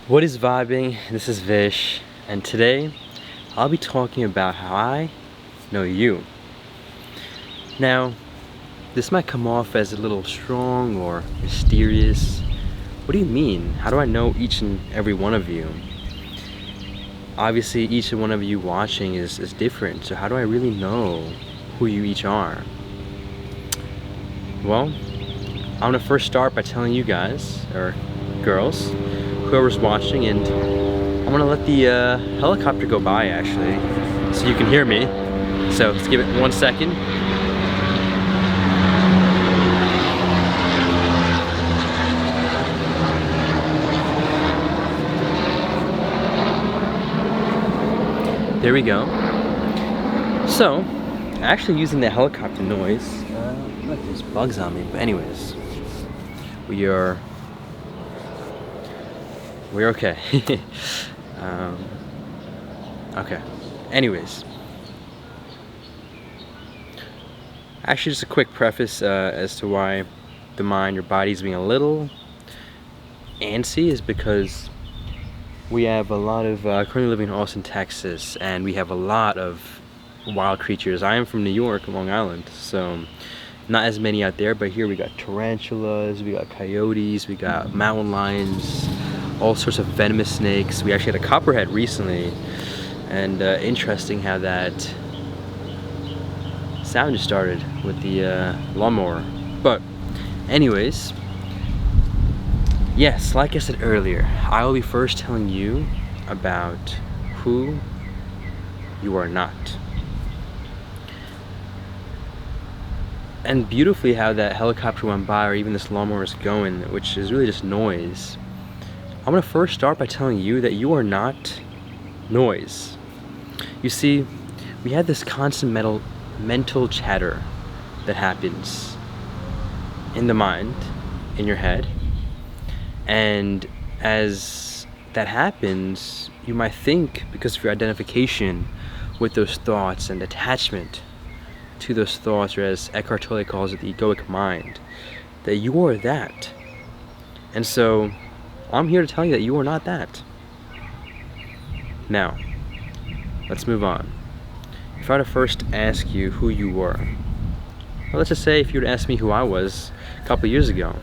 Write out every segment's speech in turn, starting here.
What is vibing? This is Vish, and today I'll be talking about how I know you. Now, this might come off as a little strong or mysterious. What do you mean? How do I know each and every one of you? Obviously, each and one of you watching is different, so how do I really know who you each are? Well, I'm gonna first start by telling you guys, or girls, whoever's watching, and I'm gonna let the helicopter go by actually, so you can hear me. So let's give it 1 second. There we go. So, actually using the helicopter noise, like there's bugs on me, but anyways, we're okay. Okay. Anyways, actually, just a quick preface as to why the mind or body's being a little antsy is because we have a lot of currently living in Austin, Texas, and we have a lot of wild creatures. I am from New York, Long Island, so not as many out there, but here we got tarantulas, we got coyotes, we got mountain lions, all sorts of venomous snakes. We actually had a copperhead recently, and interesting how that sound just started with the lawnmower. But anyways, yes, like I said earlier, I will be first telling you about who you are not. And beautifully how that helicopter went by, or even this lawnmower is going, which is really just noise. I'm gonna first start by telling you that you are not noise. You see, we have this constant mental chatter that happens in the mind, in your head. And as that happens, you might think, because of your identification with those thoughts and attachment to those thoughts, or as Eckhart Tolle calls it, the egoic mind, that you are that. And so I'm here to tell you that you are not that. Now, let's move on. If I were to first ask you who you were, well, let's just say if you were to ask me who I was a couple years ago,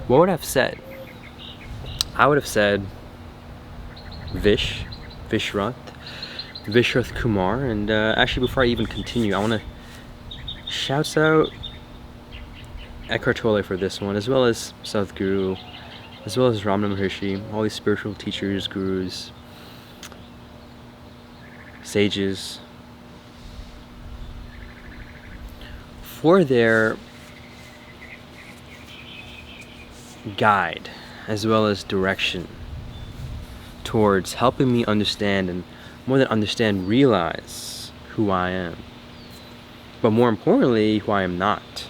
what would I have said? I would have said Vishrath Kumar. And actually, before I even continue, I want to shout out Eckhart Tolle for this one, as well as Sadhguru, as well as Ramana Maharshi, all these spiritual teachers, gurus, sages, for their guide as well as direction towards helping me understand, and more than understand, realize who I am, but more importantly, who I am not.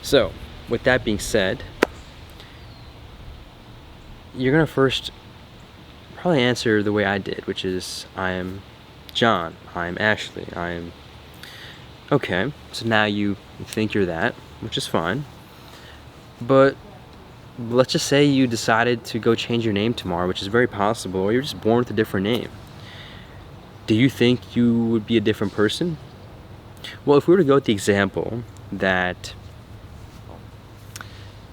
So, with that being said, you're gonna first probably answer the way I did, which is, I am John, I am Ashley, I am... Okay, so now you think you're that, which is fine, but let's just say you decided to go change your name tomorrow, which is very possible, or you're just born with a different name. Do you think you would be a different person? Well, if we were to go with the example that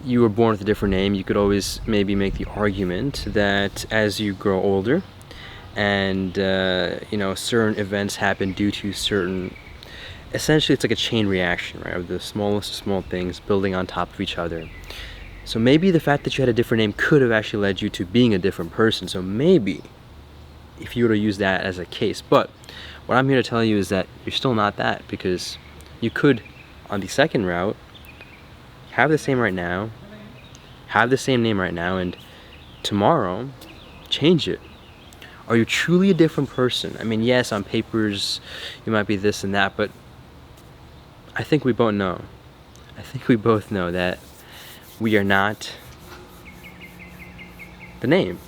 you were born with a different name, you could always maybe make the argument that as you grow older and certain events happen due to certain, essentially it's like a chain reaction, right, of the smallest of small things building on top of each other. So maybe the fact that you had a different name could have actually led you to being a different person. So maybe if you were to use that as a case, but what I'm here to tell you is that you're still not that, because you could, on the second route, have the same name right now, and tomorrow change it. Are you truly a different person? I mean, yes, on papers you might be this and that, but I think we both know that we are not the name.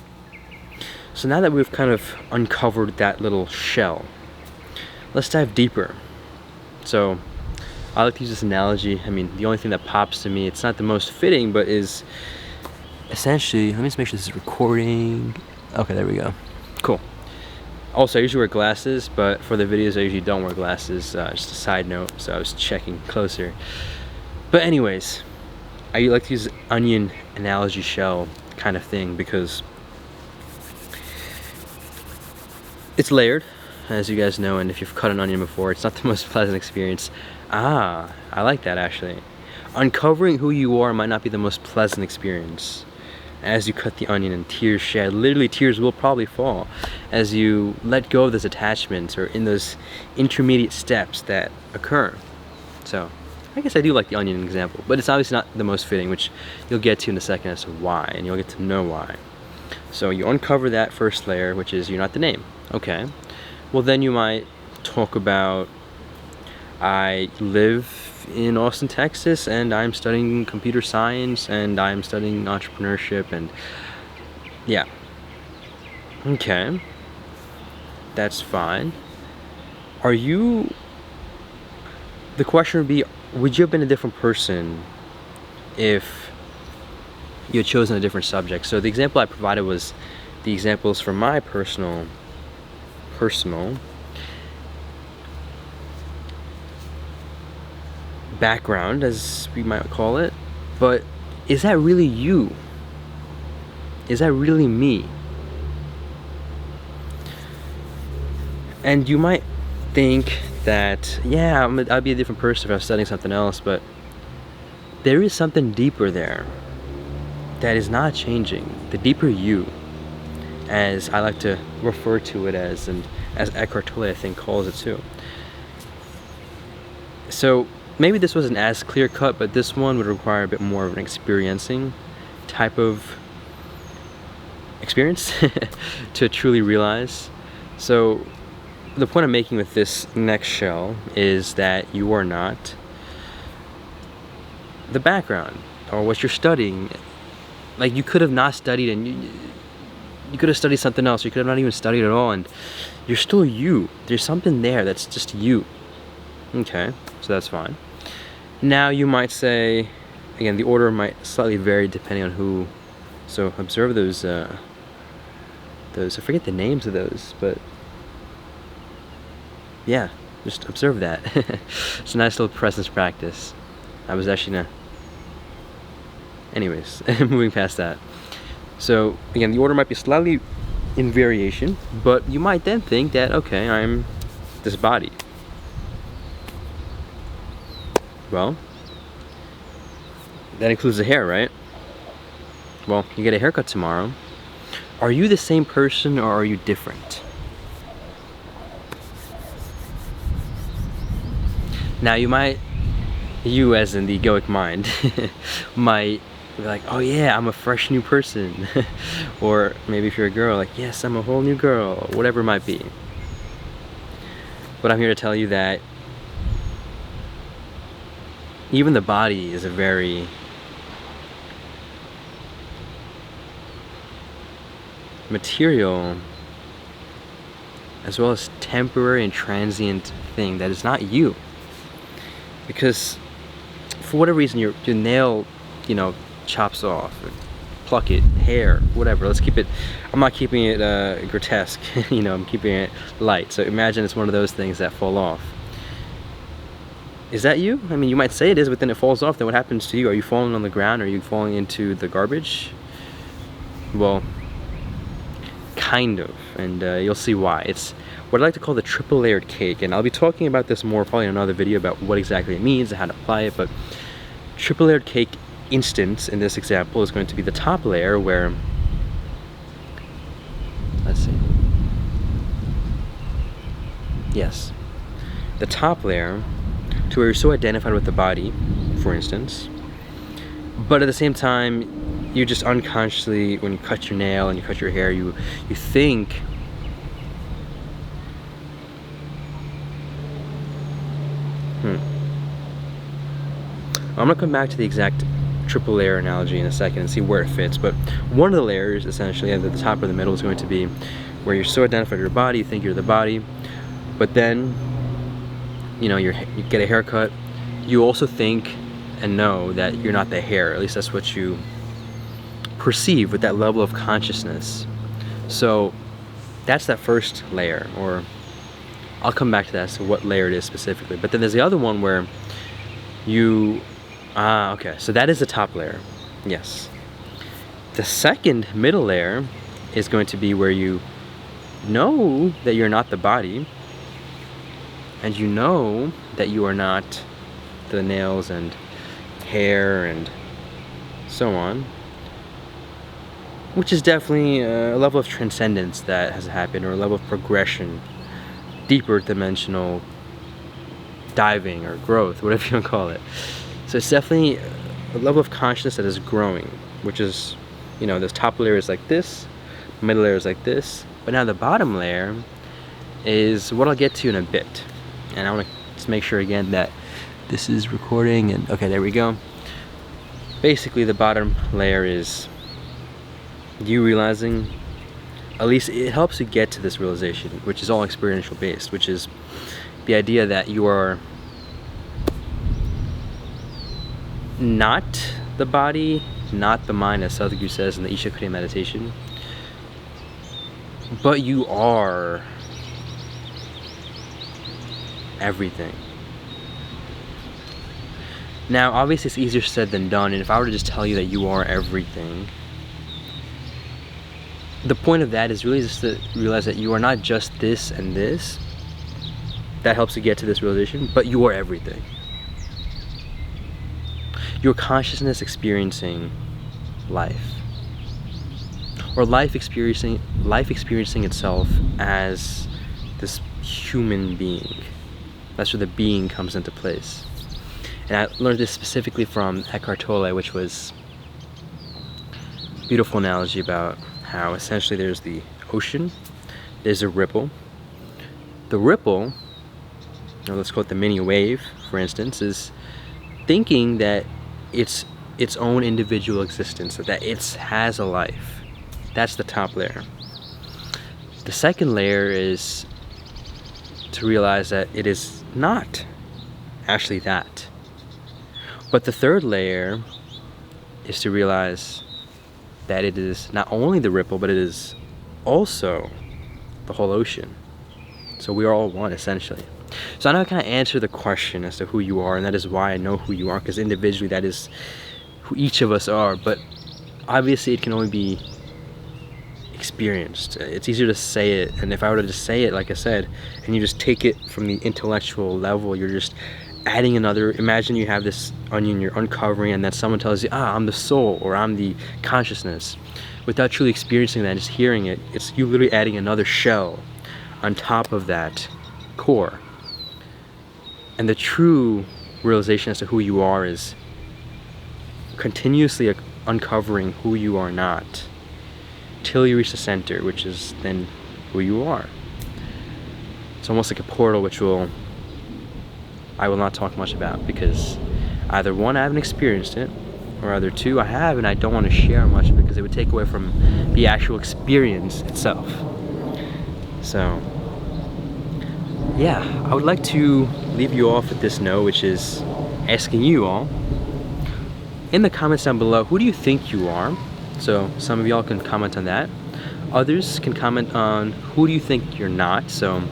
So now that we've kind of uncovered that little shell, let's dive deeper. So I like to use this analogy. I mean, the only thing that pops to me, it's not the most fitting, but is essentially, let me just make sure this is recording. Okay, there we go. Cool. Also, I usually wear glasses, but for the videos I usually don't wear glasses. Just a side note, so I was checking closer. But anyways, I like to use onion analogy shell kind of thing because it's layered, as you guys know, and if you've cut an onion before, it's not the most pleasant experience. Ah, I like that actually. Uncovering who you are might not be the most pleasant experience. As you cut the onion and tears shed, literally tears will probably fall as you let go of those attachments or in those intermediate steps that occur. So I guess I do like the onion example, but it's obviously not the most fitting, which you'll get to in a second as to why, and you'll get to know why. So you uncover that first layer, which is you're not the name. Okay, well then you might talk about, I live in Austin, Texas, and I'm studying computer science, and I'm studying entrepreneurship, and yeah. Okay, that's fine. Are you, the question would be, would you have been a different person if you had chosen a different subject? So the example I provided was the examples from my personal background, as we might call it. But is that really you? Is that really me? And you might think that, yeah, I'd be a different person if I was studying something else, but there is something deeper there that is not changing. The deeper you, as I like to refer to it as, and as Eckhart Tolle I think calls it too. So maybe this wasn't as clear cut, but this one would require a bit more of an experiencing type of experience to truly realize. So the point I'm making with this next shell is that you are not the background or what you're studying. Like, you could have not studied, and you could have studied something else, or you could have not even studied at all, and you're still you. There's something there that's just you. Okay, so that's fine. Now you might say, again, the order might slightly vary depending on who. So observe those, I forget the names of those, but yeah, just observe that. It's a nice little presence practice. I was actually anyways, moving past that. So again, the order might be slightly in variation, but you might then think that, okay, I'm this body. Well, that includes the hair, right? Well, you get a haircut tomorrow. Are you the same person, or are you different? Now you as in the egoic mind, might be like, oh yeah, I'm a fresh new person. Or maybe if you're a girl, like, yes, I'm a whole new girl, or whatever it might be. But I'm here to tell you that even the body is a very material as well as temporary and transient thing that is not you. Because for whatever reason your nail, chops off, or pluck it, hair, whatever. Let's keep it, I'm not keeping it grotesque, I'm keeping it light. So imagine it's one of those things that fall off. Is that you? I mean, you might say it is, but then it falls off. Then what happens to you? Are you falling on the ground? Are you falling into the garbage? Well, kind of, and you'll see why. It's what I like to call the triple layered cake, and I'll be talking about this more probably in another video about what exactly it means and how to apply it. But triple layered cake instance in this example is going to be the top layer, where, let's see, yes, the top layer, to where you're so identified with the body, for instance, but at the same time you just unconsciously, when you cut your nail and you cut your hair, you think, I'm gonna come back to the exact triple layer analogy in a second and see where it fits, but one of the layers, essentially, at the top or the middle, is going to be where you're so identified with your body, you think you're the body, but then, you get a haircut, you also think and know that you're not the hair. At least that's what you perceive with that level of consciousness. So that's that first layer, or I'll come back to that, so what layer it is specifically. But then there's the other one where you, okay, so that is the top layer, yes. The second middle layer is going to be where you know that you're not the body, and you know that you are not the nails and hair and so on, which is definitely a level of transcendence that has happened, or a level of progression, deeper dimensional diving or growth, whatever you want to call it. So it's definitely a level of consciousness that is growing, which is, you know, this top layer is like this, middle layer is like this, but now the bottom layer is what I'll get to in a bit. And I want to just make sure again that this is recording, and okay, there we go. Basically the bottom layer is you realizing, at least it helps you get to this realization, which is all experiential based, which is the idea that you are not the body, not the mind, as Sadhguru says in the Isha Kriya meditation, but you are everything. Now obviously it's easier said than done, and if I were to just tell you that you are everything, the point of that is really just to realize that you are not just this and this. That helps you get to this realization, but you are everything. Your consciousness experiencing life, or life experiencing itself as this human being. That's where the being comes into place. And I learned this specifically from Eckhart Tolle, which was a beautiful analogy about how essentially there's the ocean, there's a ripple. The ripple, or let's call it the mini wave, for instance, is thinking that it's its own individual existence, that it has a life. That's the top layer. The second layer is to realize that it is not actually that. But the third layer is to realize that it is not only the ripple, but it is also the whole ocean. So we are all one, essentially. So I know I kind of answer the question as to who you are, and that is why I know who you are, because individually that is who each of us are, but obviously it can only be experienced. It's easier to say it, and if I were to just say it, like I said, and you just take it from the intellectual level, you're just adding another. Imagine you have this onion you're uncovering, and then someone tells you, I'm the soul, or I'm the consciousness. Without truly experiencing that, just hearing it, it's you literally adding another shell on top of that core. And the true realization as to who you are is continuously uncovering who you are not, till you reach the center, which is then who you are. It's almost like a portal, which I will not talk much about, because either one, I haven't experienced it, or either two, I have, and I don't want to share much because it would take away from the actual experience itself. So yeah, I would like to leave you off with this note, which is asking you all in the comments down below, who do you think you are? So some of y'all can comment on that. Others can comment on who do you think you're not. So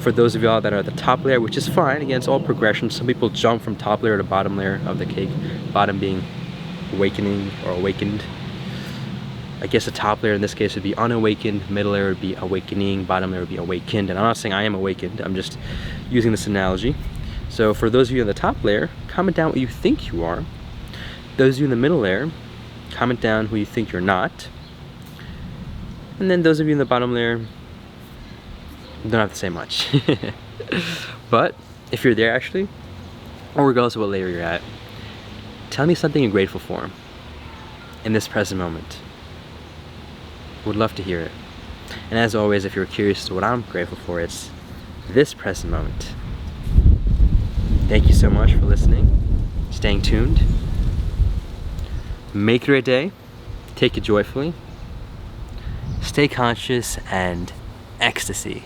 for those of y'all that are at the top layer, which is fine, again, it's all progression. Some people jump from top layer to bottom layer of the cake, bottom being awakening or awakened. I guess the top layer in this case would be unawakened, middle layer would be awakening, bottom layer would be awakened. And I'm not saying I am awakened, I'm just using this analogy. So for those of you in the top layer, comment down what you think you are. Those of you in the middle layer, comment down who you think you're not. And then those of you in the bottom layer, don't have to say much. But if you're there actually, or regardless of what layer you're at, tell me something you're grateful for in this present moment. Would love to hear it. And as always, if you're curious as to what I'm grateful for, it's this present moment. Thank you so much for listening, staying tuned. Make it a day, take it joyfully, stay conscious, and ecstasy.